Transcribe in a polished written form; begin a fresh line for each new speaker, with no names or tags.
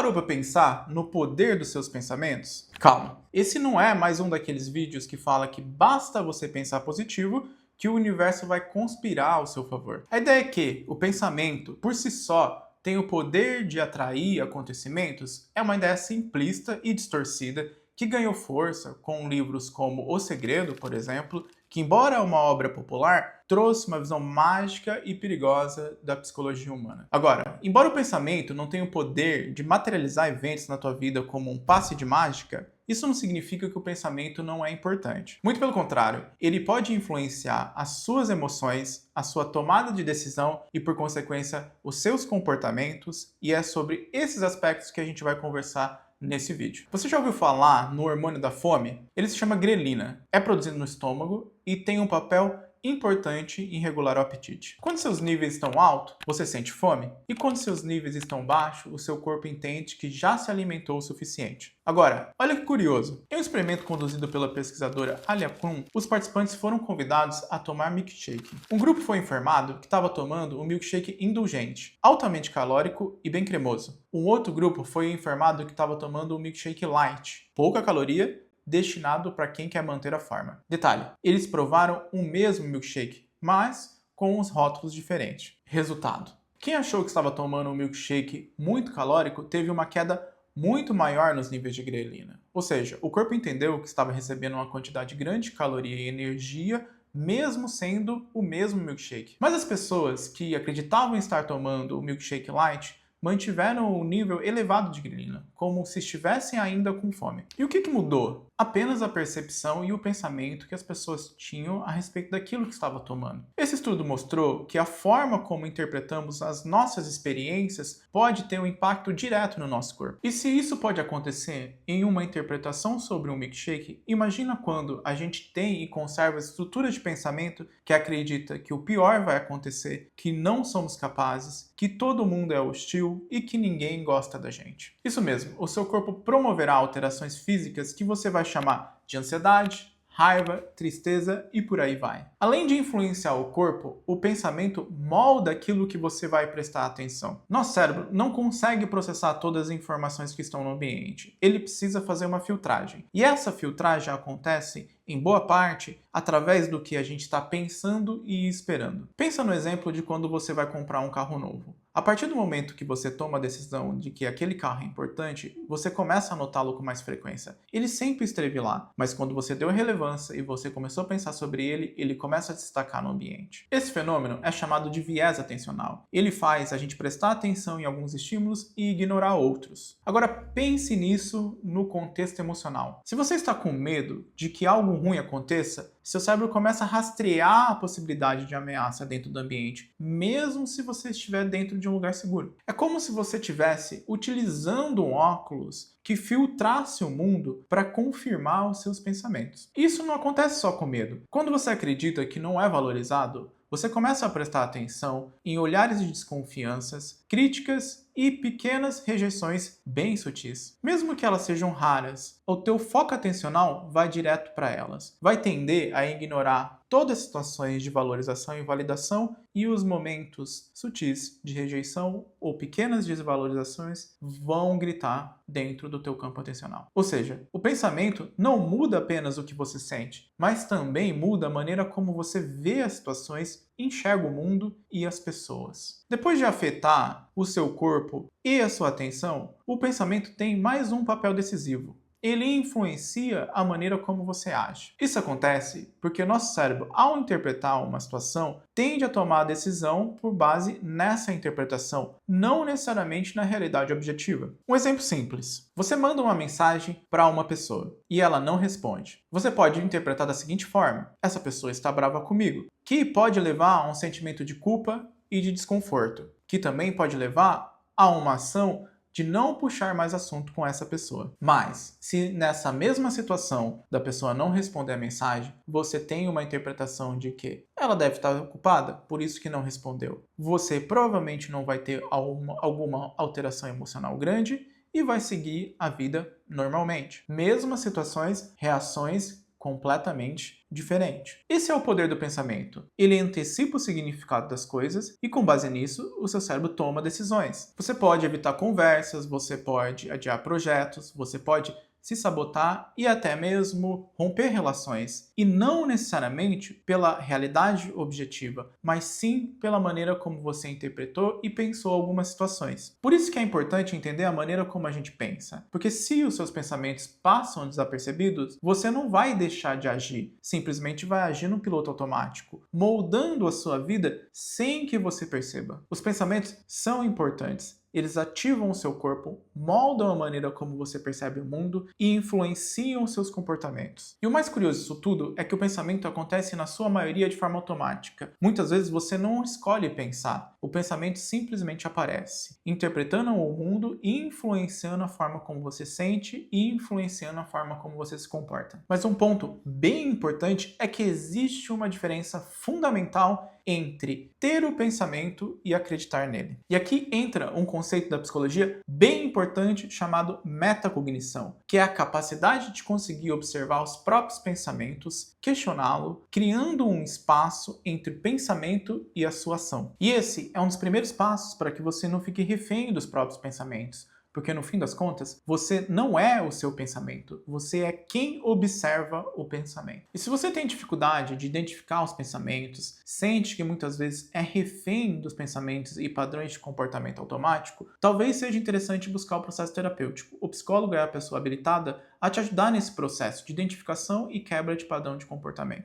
parou para pensar no poder dos seus pensamentos? Calma, esse não é mais um daqueles vídeos que fala que basta você pensar positivo que o universo vai conspirar ao seu favor. A ideia é que o pensamento, por si só, tem o poder de atrair acontecimentos é uma ideia simplista e distorcida que ganhou força com livros como O Segredo, por exemplo, que, embora é uma obra popular, trouxe uma visão mágica e perigosa da psicologia humana. Agora, embora o pensamento não tenha o poder de materializar eventos na tua vida como um passe de mágica, isso não significa que o pensamento não é importante. Muito pelo contrário, ele pode influenciar as suas emoções, a sua tomada de decisão e, por consequência, os seus comportamentos, e é sobre esses aspectos que a gente vai conversar nesse vídeo. Você já ouviu falar no hormônio da fome? Ele se chama grelina, é produzido no estômago e tem um papel importante em regular o apetite. Quando seus níveis estão altos, você sente fome, e quando seus níveis estão baixos, o seu corpo entende que já se alimentou o suficiente. Agora, olha que curioso. Em um experimento conduzido pela pesquisadora Alia Kuhn, os participantes foram convidados a tomar milkshake. Um grupo foi informado que estava tomando um milkshake indulgente, altamente calórico e bem cremoso. Um outro grupo foi informado que estava tomando um milkshake light, pouca caloria, destinado para quem quer manter a forma. Detalhe, eles provaram o mesmo milkshake, mas com os rótulos diferentes. Resultado, quem achou que estava tomando um milkshake muito calórico teve uma queda muito maior nos níveis de grelina. Ou seja, o corpo entendeu que estava recebendo uma quantidade grande de caloria e energia, mesmo sendo o mesmo milkshake. Mas as pessoas que acreditavam estar tomando o milkshake light mantiveram um nível elevado de grelina, como se estivessem ainda com fome. E o que mudou? Apenas a percepção e o pensamento que as pessoas tinham a respeito daquilo que estava tomando. Esse estudo mostrou que a forma como interpretamos as nossas experiências pode ter um impacto direto no nosso corpo. E se isso pode acontecer em uma interpretação sobre um milkshake, imagina quando a gente tem e conserva estruturas de pensamento que acredita que o pior vai acontecer, que não somos capazes, que todo mundo é hostil e que ninguém gosta da gente. Isso mesmo, o seu corpo promoverá alterações físicas que você vai chamar de ansiedade, raiva, tristeza e por aí vai. Além de influenciar o corpo, o pensamento molda aquilo que você vai prestar atenção. Nosso cérebro não consegue processar todas as informações que estão no ambiente. Ele precisa fazer uma filtragem. E essa filtragem acontece, em boa parte, através do que a gente está pensando e esperando. Pensa no exemplo de quando você vai comprar um carro novo. A partir do momento que você toma a decisão de que aquele carro é importante, você começa a notá-lo com mais frequência. Ele sempre esteve lá, mas quando você deu relevância e você começou a pensar sobre ele, ele começa a se destacar no ambiente. Esse fenômeno é chamado de viés atencional. Ele faz a gente prestar atenção em alguns estímulos e ignorar outros. Agora pense nisso no contexto emocional. Se você está com medo de que algo ruim aconteça, seu cérebro começa a rastrear a possibilidade de ameaça dentro do ambiente, mesmo se você estiver dentro de um lugar seguro. É como se você estivesse utilizando um óculos que filtrasse o mundo para confirmar os seus pensamentos. Isso não acontece só com medo. Quando você acredita que não é valorizado, você começa a prestar atenção em olhares de desconfianças, críticas e pequenas rejeições bem sutis. Mesmo que elas sejam raras, o teu foco atencional vai direto para elas. Vai tender a ignorar todas as situações de valorização e validação e os momentos sutis de rejeição ou pequenas desvalorizações vão gritar dentro do teu campo atencional. Ou seja, o pensamento não muda apenas o que você sente, mas também muda a maneira como você vê as situações, enxerga o mundo e as pessoas. Depois de afetar o seu corpo e a sua atenção, o pensamento tem mais um papel decisivo. Ele influencia a maneira como você age. Isso acontece porque o nosso cérebro, ao interpretar uma situação, tende a tomar a decisão por base nessa interpretação, não necessariamente na realidade objetiva. Um exemplo simples. Você manda uma mensagem para uma pessoa e ela não responde. Você pode interpretar da seguinte forma: essa pessoa está brava comigo, que pode levar a um sentimento de culpa e de desconforto, que também pode levar a uma ação de não puxar mais assunto com essa pessoa. Mas, se nessa mesma situação da pessoa não responder a mensagem, você tem uma interpretação de que ela deve estar ocupada, por isso que não respondeu. Você provavelmente não vai ter alguma alteração emocional grande e vai seguir a vida normalmente. Mesmas situações, reações completamente diferente. Esse é o poder do pensamento. Ele antecipa o significado das coisas e, com base nisso, o seu cérebro toma decisões. Você pode evitar conversas, você pode adiar projetos, você pode se sabotar e até mesmo romper relações. E não necessariamente pela realidade objetiva, mas sim pela maneira como você interpretou e pensou algumas situações. Por isso que é importante entender a maneira como a gente pensa. Porque se os seus pensamentos passam desapercebidos, você não vai deixar de agir. Simplesmente vai agir no piloto automático, moldando a sua vida sem que você perceba. Os pensamentos são importantes. Eles ativam o seu corpo, moldam a maneira como você percebe o mundo e influenciam os seus comportamentos. E o mais curioso disso tudo é que o pensamento acontece na sua maioria de forma automática. Muitas vezes você não escolhe pensar, o pensamento simplesmente aparece, interpretando o mundo e influenciando a forma como você sente e influenciando a forma como você se comporta. Mas um ponto bem importante é que existe uma diferença fundamental entre ter o pensamento e acreditar nele. E aqui entra um conceito da psicologia bem importante chamado metacognição, que é a capacidade de conseguir observar os próprios pensamentos, questioná-lo, criando um espaço entre o pensamento e a sua ação. E esse é um dos primeiros passos para que você não fique refém dos próprios pensamentos. Porque no fim das contas, você não é o seu pensamento, você é quem observa o pensamento. E se você tem dificuldade de identificar os pensamentos, sente que muitas vezes é refém dos pensamentos e padrões de comportamento automático, talvez seja interessante buscar o processo terapêutico. O psicólogo é a pessoa habilitada a te ajudar nesse processo de identificação e quebra de padrão de comportamento.